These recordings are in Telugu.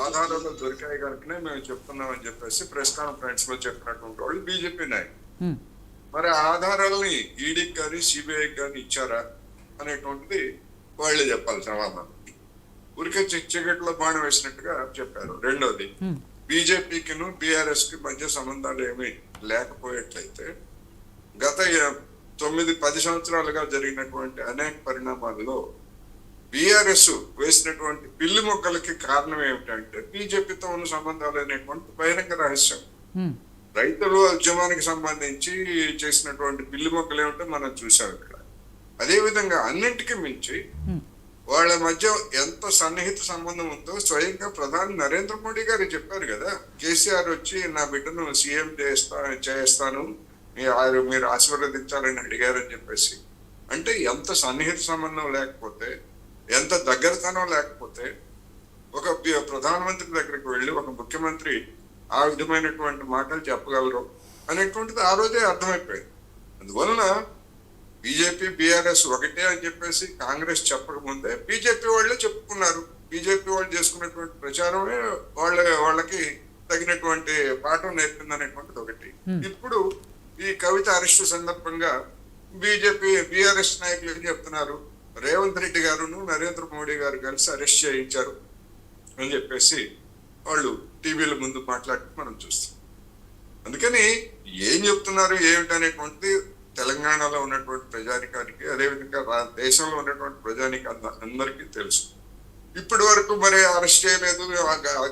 ఆధారాలు దొరికాయి కనుకనే మేము చెప్తున్నామని చెప్పేసి ప్రెస్ కాన్ఫరెన్స్ లో చెప్పినటువంటి వాళ్ళు బీజేపీ నాయకులు. మరి ఆధారాలని ఈడీకి కానీ సిబిఐకి కానీ ఇచ్చారా అనేటువంటిది వాళ్ళే చెప్పాలి సమాధానం. ఊరికే చీకట్లో బాణం వేసినట్టుగా చెప్పారు. రెండోది, బీజేపీకి బీఆర్ఎస్ కి మధ్య సంబంధాలు ఏమీ లేకపోయేట్లయితే గత 9-10 సంవత్సరాలుగా జరిగినటువంటి అనేక పరిణామాల్లో బీఆర్ఎస్ వేసినటువంటి పిల్లి మొక్కలకి కారణం ఏమిటంటే బీజేపీతో ఉన్న సంబంధాలు అనేటువంటి బహిరంగ రహస్యం. రైతుల ఉద్యమానికి సంబంధించి చేసినటువంటి పిల్లి మొక్కలు ఏమిటో మనం చూసాం ఇక్కడ. అదే విధంగా అన్నింటికి మించి వాళ్ళ మధ్య ఎంత సన్నిహిత సంబంధం ఉందో స్వయంగా ప్రధాని నరేంద్ర మోడీ గారు చెప్పారు కదా. కేసీఆర్ వచ్చి నా బిడ్డను సీఎం చేస్తాను మీరు ఆశీర్వదించాలని అడిగారని చెప్పేసి. అంటే ఎంత సన్నిహిత సంబంధం లేకపోతే, ఎంత దగ్గరతనం లేకపోతే ఒక ప్రధానమంత్రి దగ్గరికి వెళ్ళి ఒక ముఖ్యమంత్రి ఆ విధమైనటువంటి మాటలు చెప్పగలరు అనేటువంటిది ఆ రోజే అర్థమైపోయింది. అందువలన బీజేపీ బీఆర్ఎస్ ఒకటే అని చెప్పేసి కాంగ్రెస్ చెప్పకముందే బీజేపీ వాళ్ళే చెప్పుకున్నారు. బీజేపీ వాళ్ళు చేసుకున్నటువంటి ప్రచారమే వాళ్ళకి తగినటువంటి పాఠం నేర్పింది అనేటువంటిది ఒకటి. ఇప్పుడు ఈ కవిత అరెస్టు సందర్భంగా బీఆర్ఎస్ నాయకులు ఏం చెప్తున్నారు, రేవంత్ రెడ్డి గారును నరేంద్ర మోడీ గారు కలిసి అరెస్ట్ చేయించారు అని చెప్పేసి వాళ్ళు టీవీల ముందు మాట్లాడి మనం చూస్తాం. అందుకని ఏం చెప్తున్నారు ఏమిటనేటువంటిది తెలంగాణలో ఉన్నటువంటి ప్రజానికానికి, అదేవిధంగా దేశంలో ఉన్నటువంటి ప్రజానికి అందరికీ తెలుసు. ఇప్పటి వరకు మరి అరెస్ట్ చేయలేదు,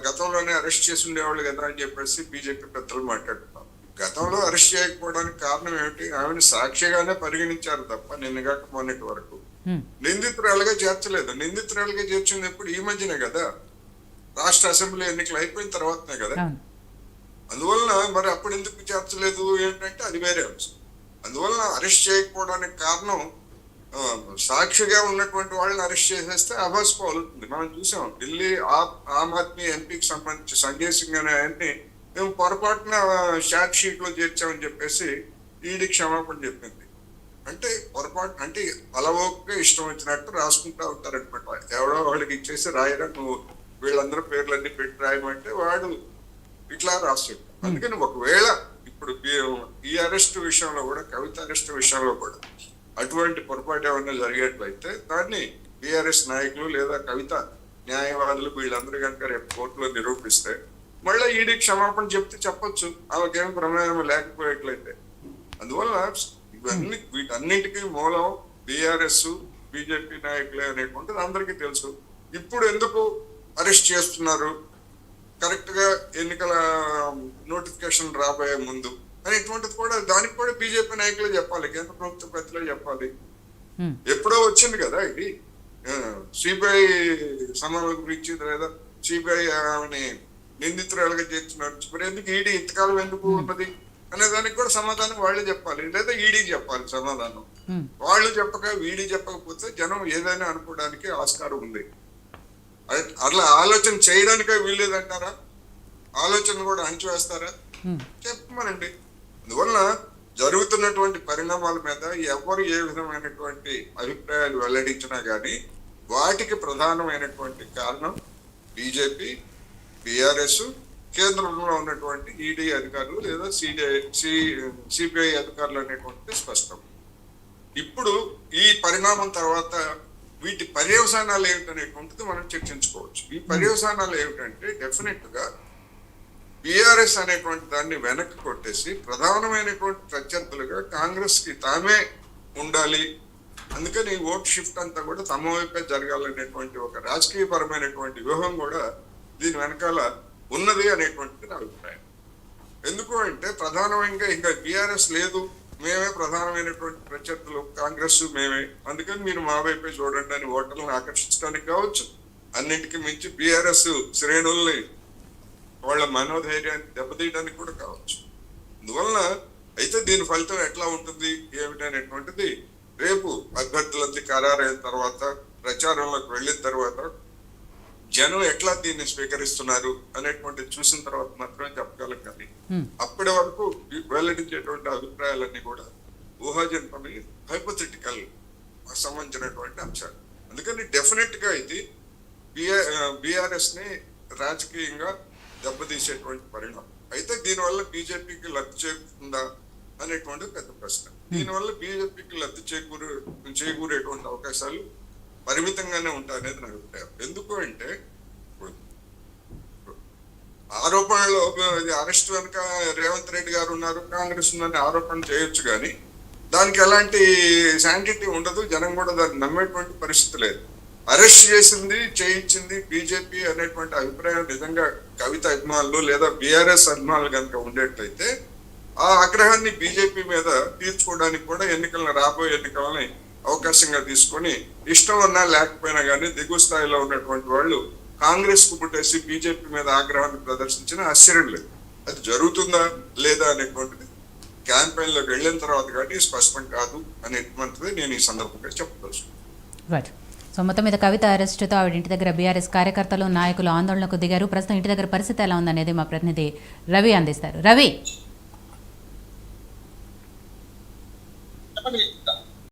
గతంలోనే అరెస్ట్ చేసి ఉండేవాళ్ళు కదా అని చెప్పేసి బీజేపీ పెద్దలు మాట్లాడుతున్నారు. గతంలో అరెస్ట్ చేయకపోవడానికి కారణం ఏమిటి? ఆమెను సాక్షిగానే పరిగణించారు తప్ప నిన్నగాక మొన్నటి వరకు నిందితురాలుగా చేర్చలేదు. నిందితురాలుగా చేర్చింది ఎప్పుడు? ఈ మధ్యనే కదా, రాష్ట్ర అసెంబ్లీ ఎన్నికలు అయిపోయిన తర్వాతనే కదా. అందువలన మరి అప్పుడు ఎందుకు చేర్చలేదు ఏంటంటే అది వేరే అంశం. అందువలన అరెస్ట్ చేయకపోవడానికి కారణం సాక్షిగా ఉన్నటువంటి వాళ్ళని అరెస్ట్ చేసేస్తే అభాస్ అవుతుంది. మనం చూసాం ఢిల్లీ ఆమ్ ఆద్మీ ఎంపీకి సంబంధించి సంజయ్ సింగ్ అనే ఆయన్ని మేము పొరపాటున షార్ట్ షీట్ లో చేర్చామని చెప్పేసి ఈడీ క్షమాపణ చెప్పింది. అంటే పొరపాటు అంటే అలవోకే ఇష్టం వచ్చినట్టు రాసుకుంటా ఉంటారనమాట. ఎవడో వాళ్ళకి ఇచ్చేసి రాయరా, నువ్వు వీళ్ళందరూ పేర్లన్నీ పెట్టి రాయమంటే వాడు ఇట్లా రాస్తాడు. అందుకని ఒకవేళ ఇప్పుడు ఈ అరెస్ట్ విషయంలో కూడా, కవిత అరెస్ట్ విషయంలో కూడా అటువంటి పొరపాటు ఏమన్నా జరిగేట్లయితే దాన్ని బీఆర్ఎస్ నాయకులు లేదా కవిత న్యాయవాదులు వీళ్ళందరూ కనుక రేపు కోర్టులో నిరూపిస్తే మళ్ళీ ఈడీ క్షమాపణ చెప్తే చెప్పొచ్చు, ఆమెకేం ప్రమాదం లేకపోయేట్లయితే. అందువల్ల వీటన్నిటికీ మూలం బీఆర్ఎస్ బీజేపీ నాయకులే అనేటువంటిది అందరికీ తెలుసు. ఇప్పుడు ఎందుకు అరెస్ట్ చేస్తున్నారు, కరెక్ట్ గా ఎన్నికల నోటిఫికేషన్ రాబోయే ముందు అనేటువంటిది కూడా, దానికి కూడా బీజేపీ నాయకులే చెప్పాలి, కేంద్ర ప్రభుత్వ పెద్దలే చెప్పాలి. ఎప్పుడో వచ్చింది కదా ఇది సిబిఐ సమావేశం గురించి, లేదా సిబిఐ ఆమెని నిందితురాలుగా చేస్తున్నారు, మరి ఎందుకు ఈడీ ఇంతకాలం ఎందుకు ఉన్నది అనే దానికి కూడా సమాధానం వాళ్ళే చెప్పాలి, లేదా ఈడీ చెప్పాలి సమాధానం. వాళ్ళు చెప్పక ఈడీ చెప్పకపోతే జనం ఏదైనా అనుకోవడానికి ఆస్కారం ఉంది. అట్లా ఆలోచన చేయడానికే వీల్లేదంటారా? ఆలోచన కూడా అణచివేస్తారా? చెప్పమనండి. అందువల్ల జరుగుతున్నటువంటి పరిణామాల మీద ఎవరు ఏ విధమైనటువంటి అభిప్రాయాలు వెల్లడించినా గానీ వాటికి ప్రధానమైనటువంటి కారణం బీజేపీ, బీఆర్ఎస్, కేంద్రంలో ఉన్నటువంటి ఈడీ అధికారులు లేదా సిబిఐ అధికారులు అనేటువంటి స్పష్టం. ఇప్పుడు ఈ పరిణామం తర్వాత వీటి పర్యవసానాలు ఏమిటనేటువంటిది మనం చర్చించుకోవచ్చు. ఈ పర్యవసానాలు ఏమిటంటే డెఫినెట్ గా బీఆర్ఎస్ అనేటువంటి దాన్ని వెనక్కి కొట్టేసి ప్రధానమైనటువంటి ప్రత్యర్థులుగా కాంగ్రెస్ కి తామే ఉండాలి, అందుకని ఓట్ షిఫ్ట్ అంతా కూడా తమ వైపే జరగాలనేటువంటి ఒక రాజకీయపరమైనటువంటి వ్యూహం కూడా దీని వెనకాల ఉన్నది అనేటువంటిది నా అభిప్రాయం. ఎందుకు అంటే ప్రధానంగా ఇంకా బీఆర్ఎస్ లేదు, మేమే ప్రధానమైనటువంటి ప్రత్యర్థులు, కాంగ్రెస్ మేమే, అందుకని మీరు మా వైపే చూడండి అని ఓటర్లను ఆకర్షించడానికి కావచ్చు. అన్నింటికి మించి బీఆర్ఎస్ శ్రేణుల్ని వాళ్ళ మనోధైర్యాన్ని దెబ్బతీయడానికి కూడా కావచ్చు. అందువలన అయితే దీని ఫలితం ఎట్లా ఉంటుంది ఏమిటనేటువంటిది రేపు అభ్యర్థులకి ఖరారైన తర్వాత, ప్రచారంలోకి వెళ్ళిన తర్వాత జనం ఎట్లా దీన్ని స్వీకరిస్తున్నారు అనేటువంటి చూసిన తర్వాత మాత్రమే చెప్పగలం. కానీ అప్పటి వరకు వెల్లడించేటువంటి అభిప్రాయాలన్నీ కూడా ఊహాజనితమై హైపోథెటికల్ సంబంధించినటువంటి అంశాలు. అందుకని డెఫినెట్ గా ఇది బీఆర్ఎస్ ని రాజకీయంగా దెబ్బతీసేటువంటి పరిణామం. అయితే దీనివల్ల బీజేపీకి లబ్ధి చేకూరుతుందా అనేటువంటి పెద్ద ప్రశ్న. దీనివల్ల బీజేపీకి లబ్ధి చేకూరేటువంటి అవకాశాలు పరిమితంగానే ఉంటాయనేది నా అభిప్రాయం. ఎందుకు అంటే ఆరోపణలో అరెస్ట్ వెనుక రేవంత్ రెడ్డి గారు ఉన్నారు, కాంగ్రెస్ ఉందని ఆరోపణ చేయొచ్చు, కానీ దానికి ఎలాంటి శాంటిటీ ఉండదు. జనం కూడా దాన్ని నమ్మేటువంటి పరిస్థితి లేదు. అరెస్ట్ చేసింది, చేయించింది బీజేపీ అనేటువంటి అభిప్రాయం నిజంగా కవిత అభిమానులు లేదా బీఆర్ఎస్ అభిమానులు కనుక ఉండేట్లయితే ఆ ఆగ్రహాన్ని బీజేపీ మీద తీర్చుకోవడానికి కూడా రాబోయే ఎన్నికలని అవకాశంగా తీసుకొని ఇష్టం ఉన్నా లేకపోయినా కానీ దిగువ స్థాయిలో ఉన్నటువంటి వాళ్ళు కాంగ్రెస్ కు పుట్టేసి బీజేపీ మీద ఆగ్రహాన్ని ప్రదర్శించిన ఆశ్చర్యం లేదు. అది జరుగుతుందా లేదా అనేటువంటిది క్యాంపెయిన్ లోకి వెళ్ళిన తర్వాత కానీ స్పష్టం కాదు అనేటువంటిది నేను ఈ సందర్భంగా చెప్పదలుచుకున్నాను. సో మొత్తం మీద కవిత అరెస్టుతో ఆవిడ ఇంటి దగ్గర బీఆర్ఎస్ కార్యకర్తలు, నాయకులు ఆందోళనకు దిగారు. ప్రస్తుతం ఇంటి దగ్గర పరిస్థితి ఎలా ఉందనేది మా ప్రతినిధి రవి అందిస్తారు. రవి.